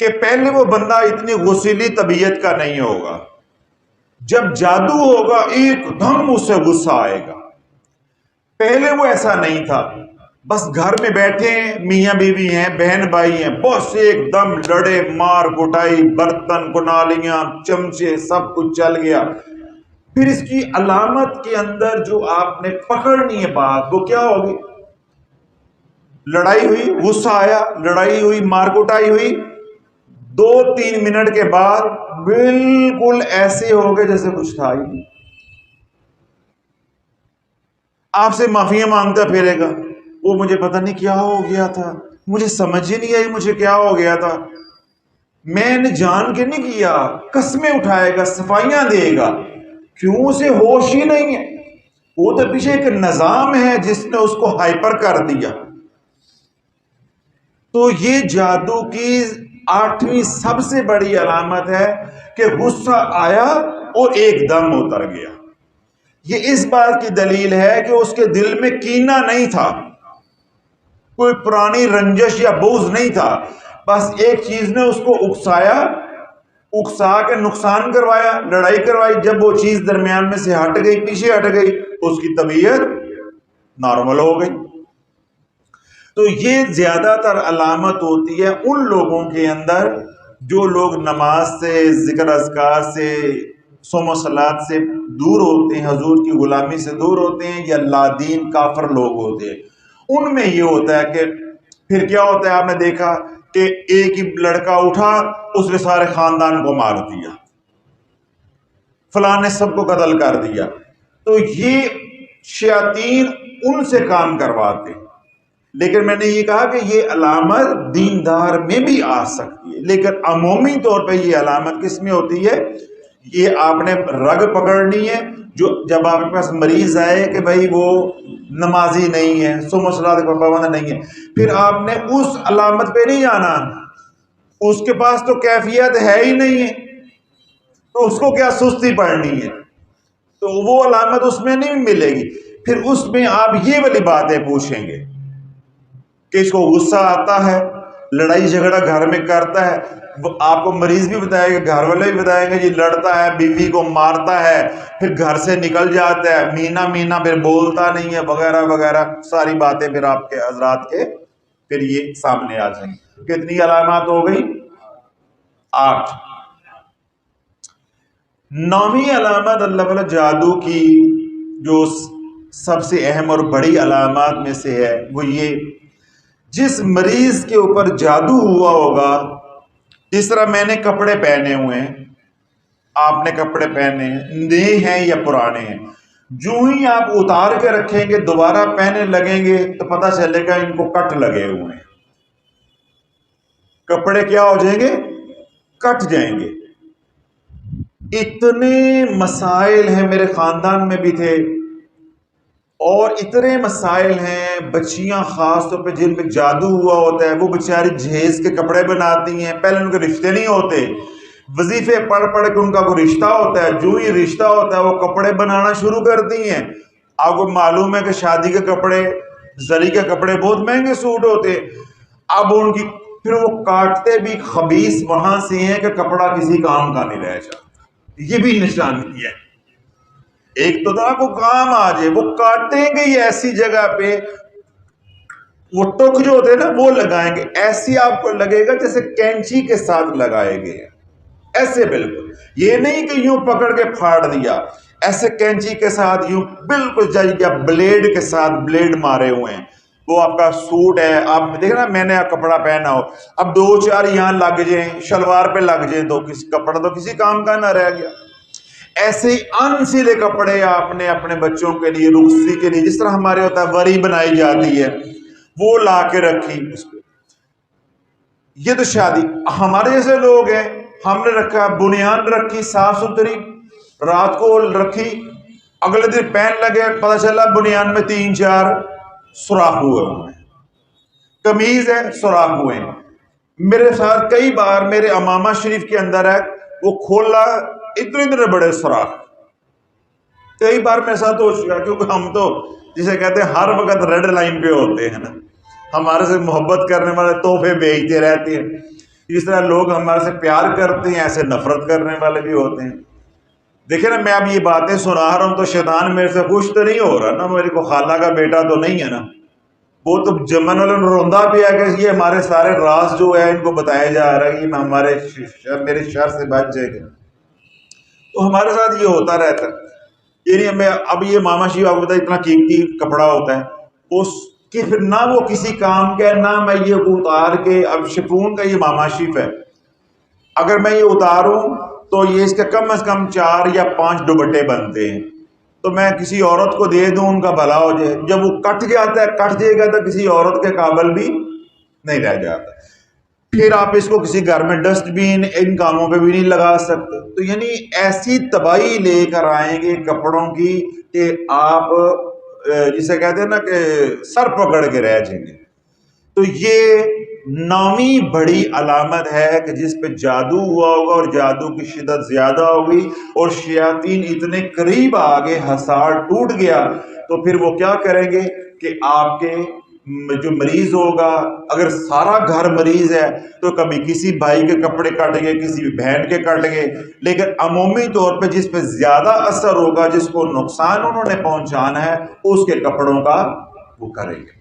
کہ پہلے وہ بندہ اتنی غصیلی طبیعت کا نہیں ہوگا، جب جادو ہوگا ایک دم اسے غصہ آئے گا۔ پہلے وہ ایسا نہیں تھا، بس گھر میں بیٹھے ہیں، میاں بیوی ہیں، بہن بھائی ہیں، بس ایک دم لڑے مار کٹائی، برتن کنالیاں چمچے سب کچھ چل گیا۔ پھر اس کی علامت کے اندر جو آپ نے پکڑنی ہے بات، وہ کیا ہوگی؟ لڑائی ہوئی، غصہ آیا، لڑائی ہوئی، مار کٹائی ہوئی، 2-3 منٹ کے بعد بالکل ایسے ہو گئے جیسے کچھ تھا ہی نہیں۔ آپ سے معافیاں مانگتا پھرے گا، وہ مجھے پتہ نہیں کیا ہو گیا تھا، مجھے سمجھ ہی نہیں آئی مجھے کیا ہو گیا تھا، میں نے جان کے نہیں کیا، قسمیں اٹھائے گا، صفائیاں دے گا، کیوں؟ اسے ہوش ہی نہیں ہے۔ وہ تو پیچھے ایک نظام ہے جس نے اس کو ہائپر کر دیا۔ تو یہ جادو کی 8ویں سب سے بڑی علامت ہے کہ غصہ آیا اور ایک دم اتر گیا۔ یہ اس بات کی دلیل ہے کہ اس کے دل میں کینہ نہیں تھا، کوئی پرانی رنجش یا بغض نہیں تھا، بس ایک چیز نے اس کو اکسایا، اکسا کے نقصان کروایا، لڑائی کروائی۔ جب وہ چیز درمیان میں سے ہٹ گئی، پیچھے ہٹ گئی، اس کی طبیعت نارمل ہو گئی۔ تو یہ زیادہ تر علامت ہوتی ہے ان لوگوں کے اندر جو لوگ نماز سے، ذکر اذکار سے، صوم و صلات سے دور ہوتے ہیں، حضور کی غلامی سے دور ہوتے ہیں، یا لادین کافر لوگ ہوتے ہیں۔ ان میں یہ ہوتا ہے کہ پھر کیا ہوتا ہے، آپ نے دیکھا کہ ایک ہی لڑکا اٹھا، اس نے سارے خاندان کو مار دیا، فلاں نے سب کو قتل کر دیا۔ تو یہ شیاطین ان سے کام کرواتے ہیں۔ لیکن میں نے یہ کہا کہ یہ علامت دیندار میں بھی آ سکتی ہے، لیکن عمومی طور پہ یہ علامت کس میں ہوتی ہے؟ یہ آپ نے رگ پکڑنی ہے۔ جو جب آپ کے پاس مریض آئے کہ بھائی وہ نمازی نہیں ہے، صوم و صلات کا پابند نہیں ہے، پھر آپ نے اس علامت پہ نہیں آنا، اس کے پاس تو کیفیت ہے ہی نہیں ہے، تو اس کو کیا سستی پڑھنی ہے، تو وہ علامت اس میں نہیں ملے گی۔ پھر اس میں آپ یہ والی باتیں پوچھیں گے کہ اس کو غصہ آتا ہے، لڑائی جھگڑا گھر میں کرتا ہے، وہ آپ کو مریض بھی بتائے گا، گھر والے بھی بتائیں گے، جی لڑتا ہے، بیوی کو مارتا ہے، پھر گھر سے نکل جاتا ہے، مہینہ پھر بولتا نہیں ہے، وغیرہ وغیرہ ساری باتیں پھر آپ کے حضرات کے پھر یہ سامنے آ جائیں گی۔ کتنی علامات ہو گئی؟ 8۔ 9ویں علامت اللہ تعالیٰ جادو کی جو سب سے اہم اور بڑی علامات میں سے ہے، وہ یہ، جس مریض کے اوپر جادو ہوا ہوگا، جس طرح میں نے کپڑے پہنے ہوئے ہیں، آپ نے کپڑے پہنے ہیں، نئے ہیں یا پرانے ہیں، جو ہی آپ اتار کے رکھیں گے دوبارہ پہنے لگیں گے تو پتہ چلے گا ان کو کٹ لگے ہوئے ہیں، کپڑے کیا ہو جائیں گے؟ کٹ جائیں گے۔ اتنے مسائل ہیں، میرے خاندان میں بھی تھے، اور اتنے مسائل ہیں، بچیاں خاص طور پہ جن پہ جادو ہوا ہوتا ہے، وہ بیچاری جہیز کے کپڑے بناتی ہیں، پہلے ان کے رشتے نہیں ہوتے، وظیفے پڑھ پڑھ کے ان کا کوئی رشتہ ہوتا ہے، جو ہی رشتہ ہوتا ہے وہ کپڑے بنانا شروع کرتی ہیں۔ آپ کو معلوم ہے کہ شادی کے کپڑے، زری کے کپڑے بہت مہنگے سوٹ ہوتے ہیں، اب ان کی پھر وہ کاٹتے بھی خبیث وہاں سے ہیں کہ کپڑا کسی کام کا نہیں رہ جاتا۔ یہ بھی نشانی ہے، ایک تو تھا کو کام آ جائے، وہ کاٹیں گے یہ ایسی جگہ پہ، وہ ٹک جو ہوتے ہیں نا وہ لگائیں گے، ایسی آپ کو لگے گا جیسے کینچی کے ساتھ لگائے گئے، ایسے بالکل، یہ نہیں کہ یوں پکڑ کے پھاڑ دیا، ایسے کینچی کے ساتھ یوں بالکل جائیے، بلیڈ کے ساتھ بلیڈ مارے ہوئے ہیں۔ وہ آپ کا سوٹ ہے، آپ دیکھیں نا، میں نے کپڑا پہنا ہو، اب 2-4 یہاں لگ جائیں، شلوار پہ لگ جائیں، تو کپڑا تو کسی کام کا نہ رہ گیا۔ ایسے ہی انسلے کپڑے آپ نے اپنے بچوں کے لیے، رخصتی کے لیے، جس طرح ہمارے ہوتا ہے وری بنائی جاتی ہے، وہ لا کے رکھی اس پہ۔ یہ تو شادی، ہمارے جیسے لوگ ہیں، ہم نے رکھا بنیان رکھی صاف ستھری، رات کو رکھی، اگلے دن پہن لگے، پتہ چلا بنیان میں 3-4 سوراخ ہوئے ہیں، قمیض ہے سوراخ ہوئے ہیں۔ میرے ساتھ کئی بار میرے امامہ شریف کے اندر ہے، وہ کھولا اتنے بڑے سوراخ، کئی بار میرے ساتھ ہو چکا، کیونکہ ہم تو جسے کہتے ہیں ہر وقت ریڈ لائن پہ ہوتے ہیں نا، ہمارے سے محبت کرنے والے تحفے بھیجتے رہتے ہیں، جس طرح لوگ ہمارے سے پیار کرتے ہیں ایسے نفرت کرنے والے بھی ہوتے ہیں. دیکھیں نا، میں اب یہ باتیں سنا رہا ہوں تو شیطان میرے سے خوش تو نہیں ہو رہا نا، میرے کو خالہ کا بیٹا تو نہیں ہے نا. وہ تو جمن روندا بھی ہے کہ یہ ہمارے سارے راز جو ہے ان کو بتایا جا رہا ہے، یہ میرے شر سے بچ جائے گا. تو ہمارے ساتھ یہ ہوتا رہتا ہے. یعنی میں اب یہ ماما شیف آپ کو بتایا اتنا قیمتی کپڑا ہوتا ہے، اس کہ پھر نہ وہ کسی کام کا، نہ میں یہ اتار کے، اب شفون کا یہ ماما شیف ہے، اگر میں یہ اتاروں تو یہ اس کے کم از کم 4 یا 5 دوپٹے بنتے ہیں، تو میں کسی عورت کو دے دوں ان کا بھلا ہو جائے. جب وہ کٹ جائے گا تو کسی عورت کے قابل بھی نہیں رہ جاتا. پھر آپ اس کو کسی گھر میں ڈسٹ بین ان کاموں پہ بھی نہیں لگا سکتے. تو یعنی ایسی تباہی لے کر آئیں گے کپڑوں کی کہ آپ جسے کہتے ہیں نا کہ سر پکڑ کے رہ جائیں گے. تو یہ نامی بڑی علامت ہے کہ جس پہ جادو ہوا ہوگا اور جادو کی شدت زیادہ ہوگی اور شیاطین اتنے قریب آگے، حصار ٹوٹ گیا. تو پھر وہ کیا کریں گے کہ آپ کے جو مریض ہوگا، اگر سارا گھر مریض ہے تو کبھی کسی بھائی کے کپڑے کٹ گئے، کسی بہن کے کٹ گئے، لیکن عمومی طور پہ جس پہ زیادہ اثر ہوگا، جس کو نقصان انہوں نے پہنچانا ہے، اس کے کپڑوں کا وہ کریں گے.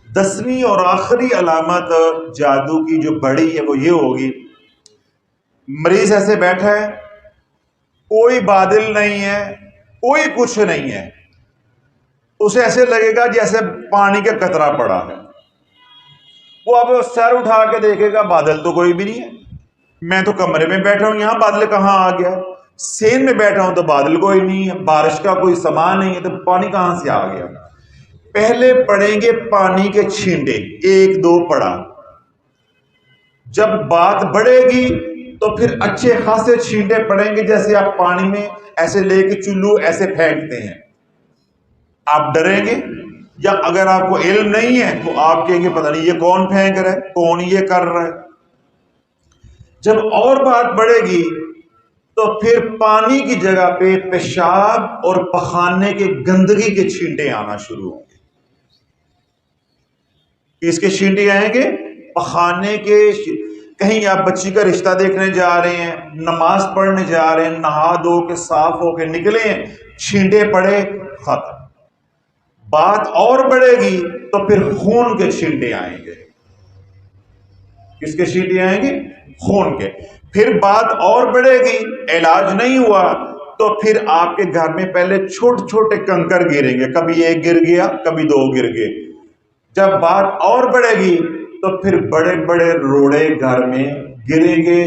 10ویں اور آخری علامت جادو کی جو بڑی ہے وہ یہ ہوگی، مریض ایسے بیٹھا ہے، کوئی بادل نہیں ہے، کوئی کچھ نہیں ہے، اسے ایسے لگے گا جیسے پانی کا قطرہ پڑا ہے. وہ اب سر اٹھا کے دیکھے گا، بادل تو کوئی بھی نہیں ہے. میں تو کمرے میں بیٹھا ہوں، یہاں بادل کہاں آ گیا؟ سین میں بیٹھا ہوں تو بادل کوئی نہیں ہے، بارش کا کوئی سامان نہیں ہے، تو پانی کہاں سے آ گیا؟ پہلے پڑیں گے پانی کے چھینٹے، 1-2 پڑا. جب بات بڑھے گی تو پھر اچھے خاصے چھینٹے پڑیں گے، جیسے آپ پانی میں ایسے لے کے چلو ایسے پھینکتے ہیں. آپ ڈریں گے، یا اگر آپ کو علم نہیں ہے تو آپ کہیں گے پتہ نہیں یہ کون پھینک رہا ہے، کون یہ کر رہا ہے. جب اور بات بڑھے گی تو پھر پانی کی جگہ پہ پیشاب اور پخانے کے گندگی کے چھینٹے آنا شروع ہوں گے. اس کے چھینٹے آئیں گے پخانے کے. کہیں آپ بچی کا رشتہ دیکھنے جا رہے ہیں، نماز پڑھنے جا رہے ہیں، نہا دھو کے صاف ہو کے نکلے ہیں، چھینٹے پڑے، ختم. بات اور بڑھے گی تو پھر خون کے چھینٹے آئیں گے. کس کے چھینٹے آئیں گے؟ خون کے. پھر بات اور بڑھے گی، علاج نہیں ہوا تو پھر آپ کے گھر میں پہلے چھوٹے چھوٹے کنکر گریں گے، کبھی 1 گر گیا، کبھی 2 گر گئے. جب بات اور بڑھے گی تو پھر بڑے بڑے روڑے گھر میں گریں گے.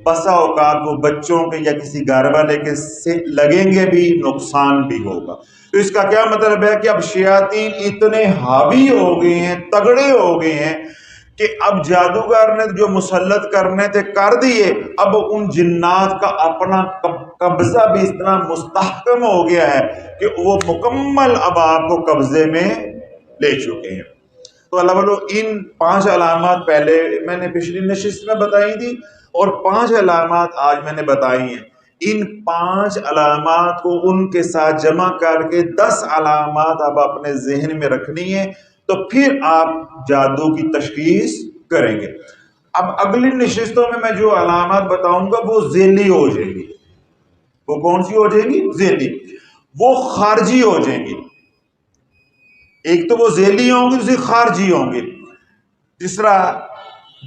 بسا اوقات وہ بچوں کے یا کسی گھر والے کے سے لگیں گے بھی، نقصان بھی ہوگا. تو اس کا کیا مطلب ہے کہ اب شیاطین اتنے حاوی ہو گئے ہیں، تگڑے ہو گئے ہیں کہ اب جادوگر نے جو مسلط کرنے تھے کر دیے. اب ان جنات کا اپنا قبضہ بھی اس طرح مستحکم ہو گیا ہے کہ وہ مکمل اب آپ کو قبضے میں لے چکے ہیں. تو اللہ والو، ان 5 علامات پہلے میں نے پچھلی نشست میں بتائی تھی اور 5 علامات آج میں نے بتائی ہیں. ان 5 علامات کو ان کے ساتھ جمع کر کے 10 علامات اب اپنے ذہن میں رکھنی ہے، تو پھر آپ جادو کی تشخیص کریں گے. اب اگلی نشستوں میں جو علامات بتاؤں گا وہ ذیلی ہو جائیں گی. وہ کون سی ہو جائیں گی؟ ذیلی. وہ خارجی ہو جائیں گی. ایک تو وہ ذیلی ہوں گے، دوسری خارجی ہوں گے. جس طرح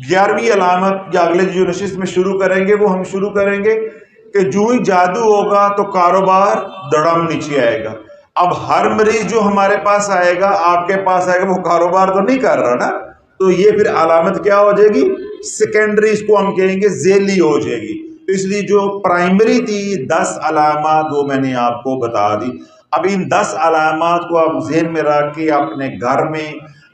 11ویں علامت یا اگلے جو نشست میں شروع کریں گے وہ ہم شروع کریں گے کہ جو ہی جادو ہوگا تو کاروبار دڑم نیچے آئے گا. اب ہر مریض جو ہمارے پاس آئے گا، آپ کے پاس آئے گا، وہ کاروبار تو نہیں کر رہا نا. تو یہ پھر علامت کیا ہو جائے گی؟ سیکنڈری، اس کو ہم کہیں گے ذیلی ہو جائے گی. تو اس لیے جو پرائمری تھی 10 علامات وہ میں نے آپ کو بتا دی. اب ان 10 علامات کو آپ ذہن میں رکھ کے اپنے گھر میں،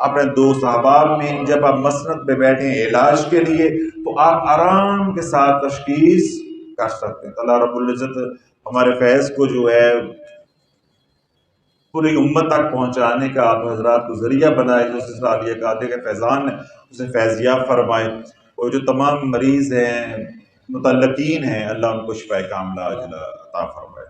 اپنے دوست احباب میں جب آپ مسند پہ بیٹھیں علاج کے لیے، تو آپ آرام کے ساتھ تشخیص کر سکتے ہیں. اللہ رب العزت ہمارے فیض کو جو ہے پوری امت تک پہنچانے کا آپ حضرات کو ذریعہ بنائے، جو سسرالیہ قادر کے فیضان ہے اسے فیضیاب فرمائے. اور جو تمام مریض ہیں، متعلقین ہیں، اللہ ان کو شفاء کاملہ عاجلہ عطا فرمائے.